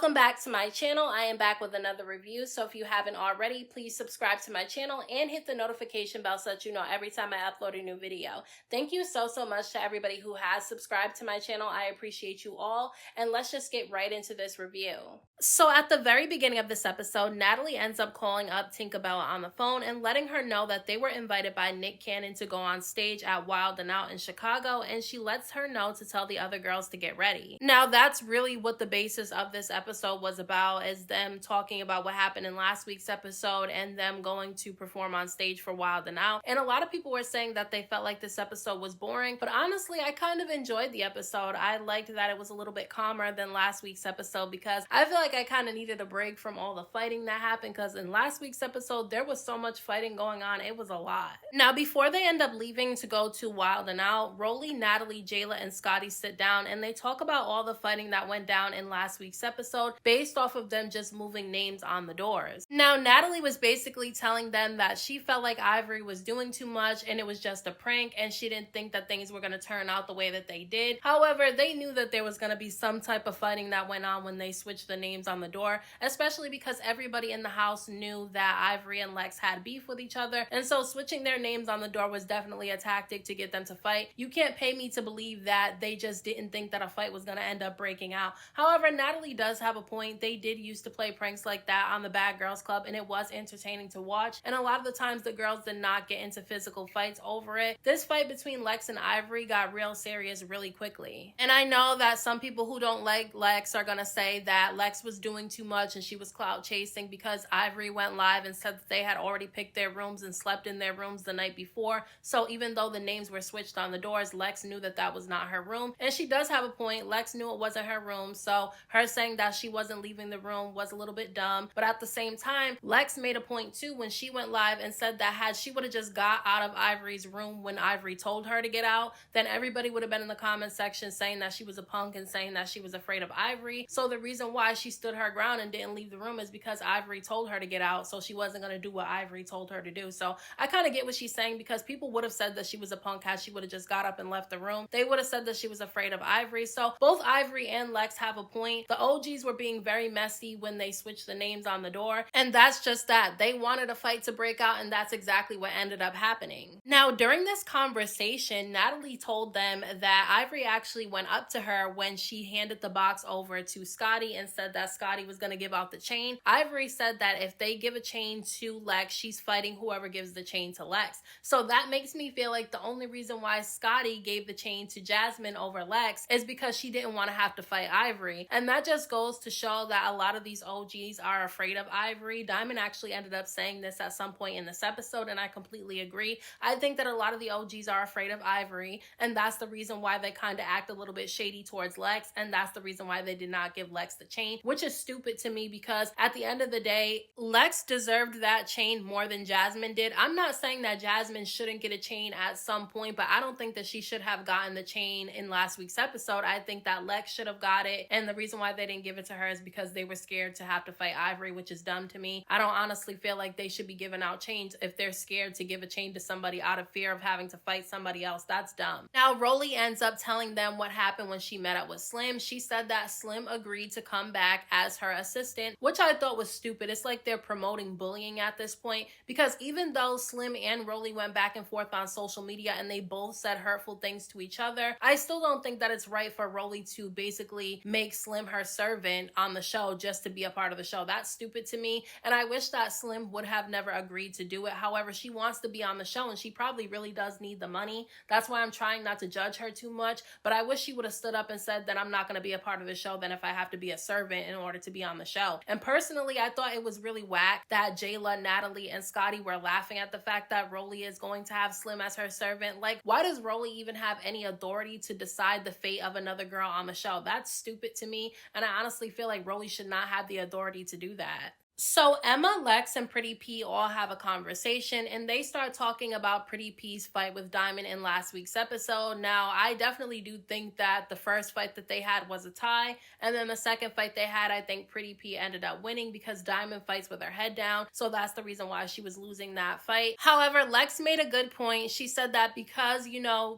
Welcome back to my channel. I am back with another review. So if you haven't already, please subscribe to my channel and hit the notification bell so that you know every time I upload a new video. Thank you so much to everybody who has subscribed to my channel. I appreciate you all. And let's just get right into this review. So at the very beginning of this episode, Natalie ends up calling up Tinkerbella on the phone and letting her know that they were invited by Nick Cannon to go on stage at Wild 'N Out in Chicago, and she lets her know to tell the other girls to get ready. Now that's really what the basis of this episode was about, is them talking about what happened in last week's episode and them going to perform on stage for Wild 'N Out. And a lot of people were saying that they felt like this episode was boring, but honestly I kind of enjoyed the episode. I liked that it was a little bit calmer than last week's episode because I feel like I kind of needed a break from all the fighting that happened, because in last week's episode there was so much fighting going on. It was a lot. Now before they end up leaving to go to Wild 'N Out, Rolly, Natalie, Jayla, and Scotty sit down and they talk about all the fighting that went down in last week's episode based off of them just moving names on the doors. Now Natalie was basically telling them that she felt like Ivori was doing too much and it was just a prank, and she didn't think that things were going to turn out the way that they did. However, they knew that there was going to be some type of fighting that went on when they switched the names on the door, especially because everybody in the house knew that Ivori and Lex had beef with each other, and so switching their names on the door was definitely a tactic to get them to fight. You can't pay me to believe that they just didn't think that a fight was going to end up breaking out. However, Natalie does have a point. They did used to play pranks like that on the Bad Girls Club, and it was entertaining to watch, and a lot of the times the girls did not get into physical fights over it. This fight between Lex and Ivori got real serious really quickly, and I know that some people who don't like Lex are gonna say that Lex was doing too much and she was clout chasing because Ivori went live and said that they had already picked their rooms and slept in their rooms the night before, so even though the names were switched on the doors, Lex knew that that was not her room. And she does have a point. Lex knew it wasn't her room, so her saying that she wasn't leaving the room was a little bit dumb. But at the same time, Lex made a point too when she went live and said that had she would have just got out of Ivori's room when Ivori told her to get out, then everybody would have been in the comment section saying that she was a punk and saying that she was afraid of Ivori. So the reason why she stood her ground and didn't leave the room is because Ivori told her to get out, so she wasn't going to do what Ivori told her to do. So I kind of get what she's saying, because people would have said that she was a punk had she would have just got up and left the room. They would have said that she was afraid of Ivori. So both Ivori and Lex have a point. The OGs were being very messy when they switched the names on the door, and that's just that. They wanted a fight to break out, and that's exactly what ended up happening. Now during this conversation, Natalie told them that Ivori actually went up to her when she handed the box over to Scotty and said that Scotty was going to give out the chain. Ivori said that if they give a chain to Lex, she's fighting whoever gives the chain to Lex. So that makes me feel like the only reason why Scotty gave the chain to Jazmin over Lex is because she didn't want to have to fight Ivori. And that just goes to show that a lot of these OGs are afraid of Ivori. Diamond actually ended up saying this at some point in this episode, and I completely agree. I think that a lot of the OGs are afraid of Ivori, and that's the reason why they kind of act a little bit shady towards Lex, and that's the reason why they did not give Lex the chain, which is stupid to me, because at the end of the day, Lex deserved that chain more than Jazmin did. I'm not saying that Jazmin shouldn't get a chain at some point, but I don't think that she should have gotten the chain in last week's episode. I think that Lex should have got it, and the reason why they didn't give it to her is because they were scared to have to fight Ivori, which is dumb to me. I don't honestly feel like they should be giving out chains if they're scared to give a chain to somebody out of fear of having to fight somebody else. That's dumb. Now Rolly ends up telling them what happened when she met up with Slim. She said that Slim agreed to come back as her assistant, which I thought was stupid. It's like they're promoting bullying at this point, because even though Slim and Rolly went back and forth on social media and they both said hurtful things to each other, I still don't think that it's right for Rolly to basically make Slim her servant on the show just to be a part of the show. That's stupid to me, and I wish that Slim would have never agreed to do it. However, she wants to be on the show and she probably really does need the money. That's why I'm trying not to judge her too much, but I wish she would have stood up and said that I'm not going to be a part of the show then if I have to be a servant in order to be on the show. And personally, I thought it was really whack that Jayla, Natalie, and Scotty were laughing at the fact that Rolly is going to have Slim as her servant. Like, why does Rolly even have any authority to decide the fate of another girl on the show? That's stupid to me, and I honestly feel like Rolly should not have the authority to do that. So Emma, Lex, and Pretty P all have a conversation and they start talking about Pretty P's fight with Diamond in last week's episode. Now, I definitely do think that the first fight that they had was a tie, and then the second fight they had, I think Pretty P ended up winning because Diamond fights with her head down. So that's the reason why she was losing that fight. However, Lex made a good point. She said that because,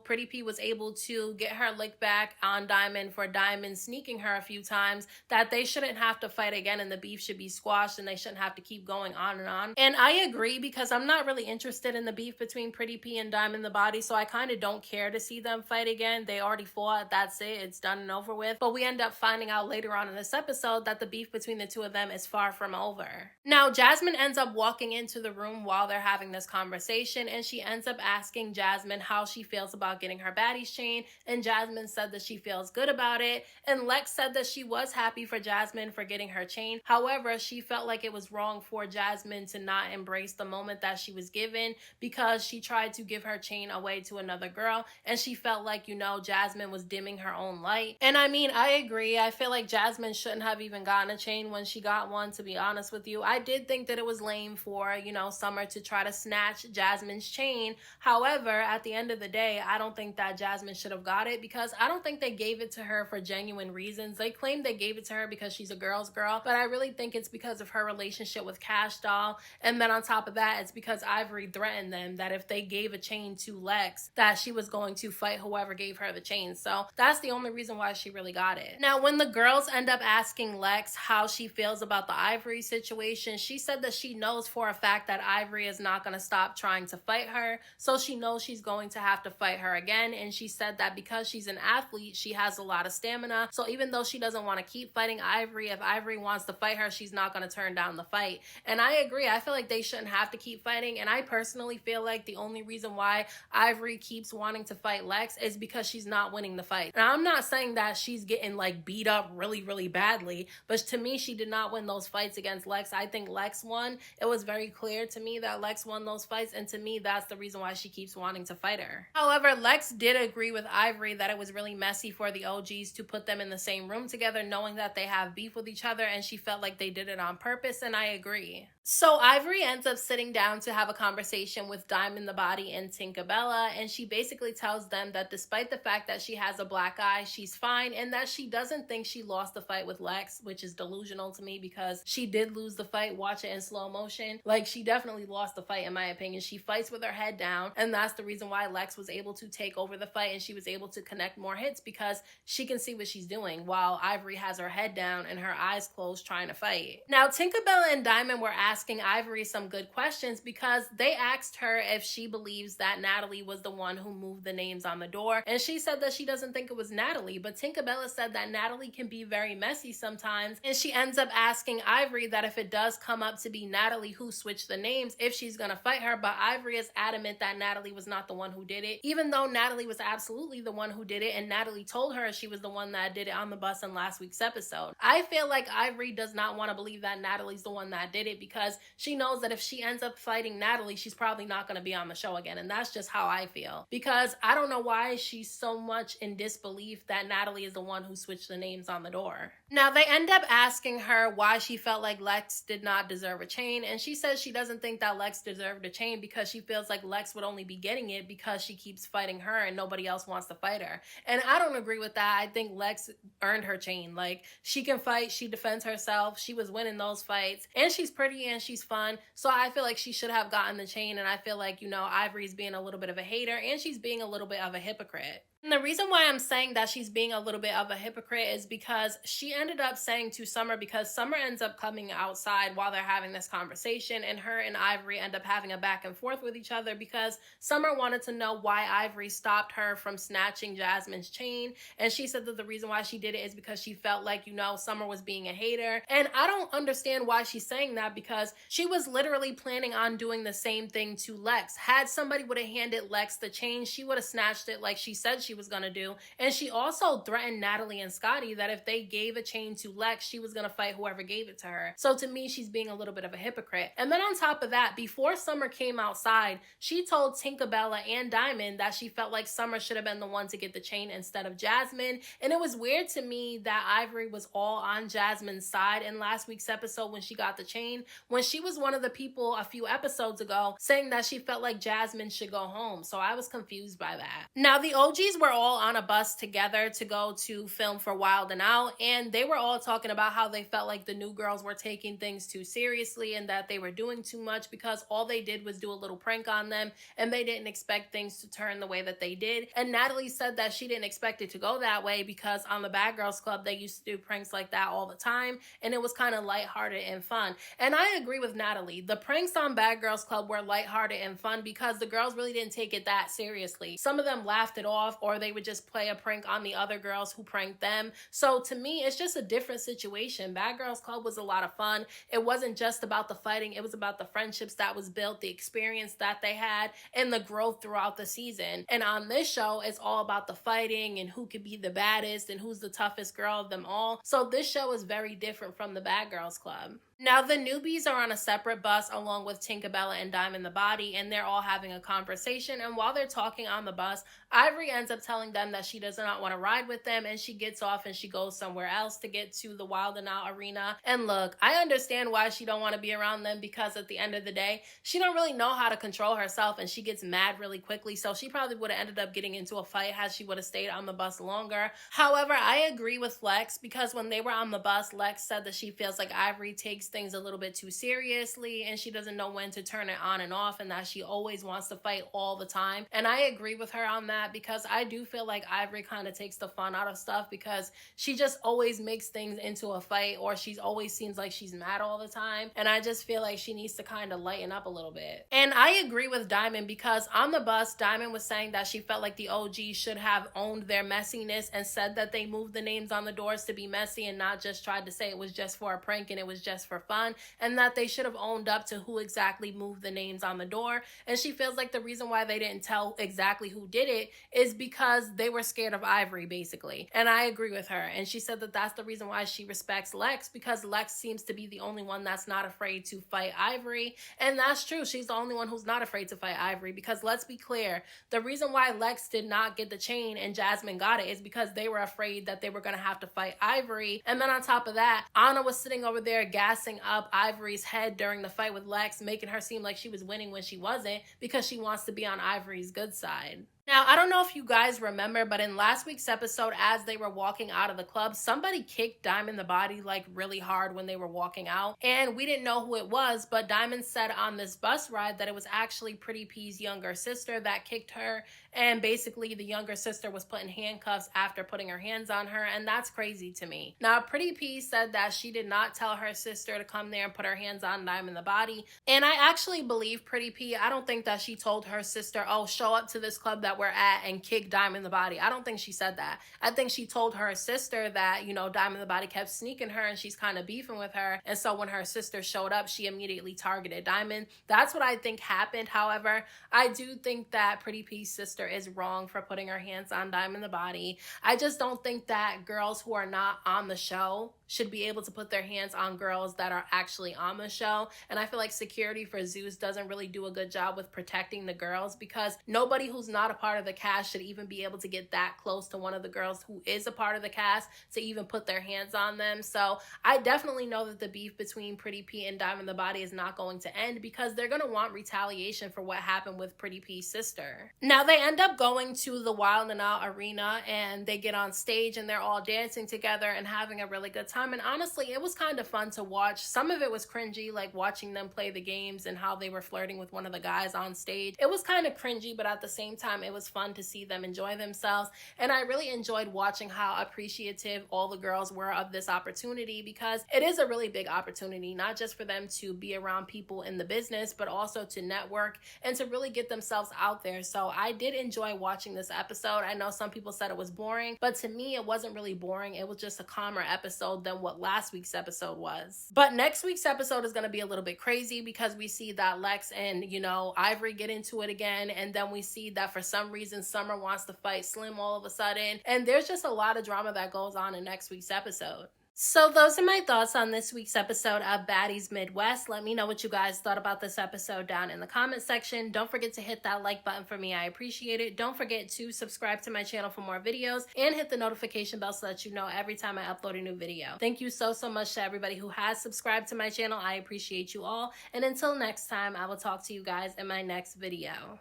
Pretty P was able to get her lick back on Diamond for Diamond sneaking her a few times, that they shouldn't have to fight again and the beef should be squashed and they shouldn't have to keep going on and on. And I agree because I'm not really interested in the beef between Pretty P and Diamond the Body, so I kind of don't care to see them fight again. They already fought, that's it, it's done and over with. But we end up finding out later on in this episode that the beef between the two of them is far from over. Now, Jazmin ends up walking into the room while they're having this conversation, and she ends up asking Jazmin how she feels about getting her Baddies chain, and Jazmin said that she feels good about it, and Lex said that she was happy for Jazmin for getting her chain. However, she felt like it was wrong for Jazmin to not embrace the moment that she was given because she tried to give her chain away to another girl, and she felt like, Jazmin was dimming her own light. And I mean, I agree. I feel like Jazmin shouldn't have even gotten a chain when she got one, to be honest with you. I did think that it was lame for, Summer to try to snatch Jazmin's chain. However, at the end of the day, I don't think that Jazmin should have got it because I don't think they gave it to her for genuine reasons. They claim they gave it to her because she's a girl's girl, but I really think it's because of her relationship with Cash Doll. And then on top of that, it's because Ivori threatened them that if they gave a chain to Lex, that she was going to fight whoever gave her the chain. So that's the only reason why she really got it. Now, when the girls end up asking Lex how she feels about the Ivori situation, she said that she knows for a fact that Ivori is not going to stop trying to fight her. So she knows she's going to have to fight her again. And she said that because she's an athlete, she has a lot of stamina. So even though she doesn't want to keep fighting Ivori, if Ivori wants to fight her, she's not going to turn down the fight. And I agree. I feel like they shouldn't have to keep fighting. And I personally feel like the only reason why Ivori keeps wanting to fight Lex is because she's not winning the fight. Now, I'm not saying that she's getting like beat up really, really badly, but to me, she did not win those fights against Lex. I think Lex won. It was very clear to me that Lex won those fights. And to me, that's the reason why she keeps wanting to fight her. However, Lex did agree with Ivori that it was really messy for the OGs to put them in the same room together, knowing that they have beef with each other, and she felt like they did it on purpose, and I agree. So Ivori ends up sitting down to have a conversation with Diamond the Body and Tinkerbella, and she basically tells them that despite the fact that she has a black eye, she's fine, and that she doesn't think she lost the fight with Lex, which is delusional to me because she did lose the fight. Watch it in slow motion. Like, she definitely lost the fight in my opinion. She fights with her head down, and that's the reason why Lex was able to take over the fight and she was able to connect more hits because she can see what she's doing while Ivori has her head down and her eyes closed trying to fight. Now, Tinkerbella and Diamond were asking Ivori some good questions because they asked her if she believes that Natalie was the one who moved the names on the door, and she said that she doesn't think it was Natalie, but Tinkerbella said that Natalie can be very messy sometimes, and she ends up asking Ivori that if it does come up to be Natalie who switched the names, if she's gonna fight her, but Ivori is adamant that Natalie was not the one who did it, even though Natalie was absolutely the one who did it, and Natalie told her she was the one that did it on the bus in last week's episode. I feel like Ivori does not want to believe that Natalie's the one that did it because she knows that if she ends up fighting Natalie, she's probably not going to be on the show again. And that's just how I feel. Because I don't know why she's so much in disbelief that Natalie is the one who switched the names on the door. Now, they end up asking her why she felt like Lex did not deserve a chain. And she says she doesn't think that Lex deserved a chain because she feels like Lex would only be getting it because she keeps fighting her and nobody else wants to fight her. And I don't agree with that. I think Lex earned her chain. Like, she can fight. She defends herself. She was winning those fights. And she's pretty and she's fun. So I feel like she should have gotten the chain. And I feel like, Ivori's being a little bit of a hater and she's being a little bit of a hypocrite. And the reason why I'm saying that she's being a little bit of a hypocrite is because she ended up saying to Summer, because Summer ends up coming outside while they're having this conversation, and her and Ivori end up having a back and forth with each other because Summer wanted to know why Ivori stopped her from snatching Jazmin's chain. And she said that the reason why she did it is because she felt like, Summer was being a hater. And I don't understand why she's saying that because she was literally planning on doing the same thing to Lex. Had somebody would have handed Lex the chain, she would have snatched it like she said she she was gonna do. And she also threatened Natalie and Scotty that if they gave a chain to Lex, she was gonna fight whoever gave it to her. So to me, she's being a little bit of a hypocrite. And then on top of that, before Summer came outside, she told Tinkerbella and Diamond that she felt like Summer should have been the one to get the chain instead of Jazmin. And it was weird to me that Ivori was all on Jazmin's side in last week's episode when she got the chain, when she was one of the people a few episodes ago saying that she felt like Jazmin should go home. So I was confused by that. Now, the OGs were all on a bus together to go to film for Wild 'N Out, and they were all talking about how they felt like the new girls were taking things too seriously and that they were doing too much because all they did was do a little prank on them and they didn't expect things to turn the way that they did. And Natalie said that she didn't expect it to go that way because on the Bad Girls Club, they used to do pranks like that all the time, and it was kind of lighthearted and fun. And I agree with Natalie. The pranks on Bad Girls Club were lighthearted and fun because the girls really didn't take it that seriously. Some of them laughed it off, or they would just play a prank on the other girls who pranked them. So to me, it's just a different situation. Bad Girls Club was a lot of fun. It wasn't just about the fighting. It was about the friendships that was built, the experience that they had, and the growth throughout the season. And on this show, it's all about the fighting and who could be the baddest and who's the toughest girl of them all. So this show is very different from the Bad Girls Club. Now, the newbies are on a separate bus along with Tinkerbella and Diamond the Body, and they're all having a conversation. And while they're talking on the bus, Ivori ends up telling them that she does not want to ride with them, and she gets off and she goes somewhere else to get to the Wild 'N Out arena. And look, I understand why she don't want to be around them, because at the end of the day, she don't really know how to control herself, and she gets mad really quickly. So she probably would have ended up getting into a fight had she would have stayed on the bus longer. However, I agree with Lex, because when they were on the bus, Lex said that she feels like Ivori takes things a little bit too seriously and she doesn't know when to turn it on and off, and that she always wants to fight all the time. And I agree with her on that, because I do feel like Ivori kind of takes the fun out of stuff, because she just always makes things into a fight, or she always seems like she's mad all the time. And I just feel like she needs to kind of lighten up a little bit. And I agree with Diamond, because on the bus, Diamond was saying that she felt like the OGs should have owned their messiness and said that they moved the names on the doors to be messy and not just tried to say it was just for a prank and it was just for fun, and that they should have owned up to who exactly moved the names on the door. And she feels like the reason why they didn't tell exactly who did it is because they were scared of Ivori, basically. And I agree with her. And she said that that's the reason why she respects Lex, because Lex seems to be the only one that's not afraid to fight Ivori. And that's true. She's the only one who's not afraid to fight Ivori, because let's be clear, the reason why Lex did not get the chain and Jazmin got it is because they were afraid that they were going to have to fight Ivori. And then on top of that, Anna was sitting over there gassing up Ivori's head during the fight with Lex, making her seem like she was winning when she wasn't, because she wants to be on Ivori's good side. Now, I don't know if you guys remember, but in last week's episode, as they were walking out of the club, somebody kicked Diamond the Body like really hard when they were walking out. And we didn't know who it was, but Diamond said on this bus ride that it was actually Pretty P's younger sister that kicked her. And basically, the younger sister was put in handcuffs after putting her hands on her. And that's crazy to me. Now, Pretty P said that she did not tell her sister to come there and put her hands on Diamond the Body. And I actually believe Pretty P. I don't think that she told her sister, oh, show up to this club that we're at and kick Diamond the Body. I don't think she said that. I think she told her sister that, you know, Diamond the Body kept sneaking her and she's kind of beefing with her. And so when her sister showed up, she immediately targeted Diamond. That's what I think happened. However, I do think that Pretty P's sister is wrong for putting her hands on Diamond the Body. I just don't think that girls who are not on the show should be able to put their hands on girls that are actually on the show. And I feel like security for Zeus doesn't really do a good job with protecting the girls, because nobody who's not a part of the cast should even be able to get that close to one of the girls who is a part of the cast to even put their hands on them. So I definitely know that the beef between Pretty P and Diamond the Body is not going to end, because they're going to want retaliation for what happened with Pretty P's sister. Now they end up going to the Wild 'N Out arena, and they get on stage and they're all dancing together and having a really good time. And honestly, it was kind of fun to watch. Some of it was cringy, like watching them play the games and how they were flirting with one of the guys on stage. It was kind of cringy, but at the same time, it was fun to see them enjoy themselves. And I really enjoyed watching how appreciative all the girls were of this opportunity, because it is a really big opportunity, not just for them to be around people in the business, but also to network and to really get themselves out there. So I did enjoy watching this episode. I know some people said it was boring, but to me, it wasn't really boring. It was just a calmer episode than what last week's episode was. But next week's episode is going to be a little bit crazy because we see that Lex and, Ivori get into it again. And then we see that for some reason, Summer wants to fight Slim all of a sudden. And there's just a lot of drama that goes on in next week's episode. So those are my thoughts on this week's episode of Baddies Midwest. Let me know what you guys thought about this episode down in the comment section. Don't forget to hit that like button for me. I appreciate it. Don't forget to subscribe to my channel for more videos and hit the notification bell so that you know every time I upload a new video. Thank you so much to everybody who has subscribed to my channel. I appreciate you all. And until next time, I will talk to you guys in my next video.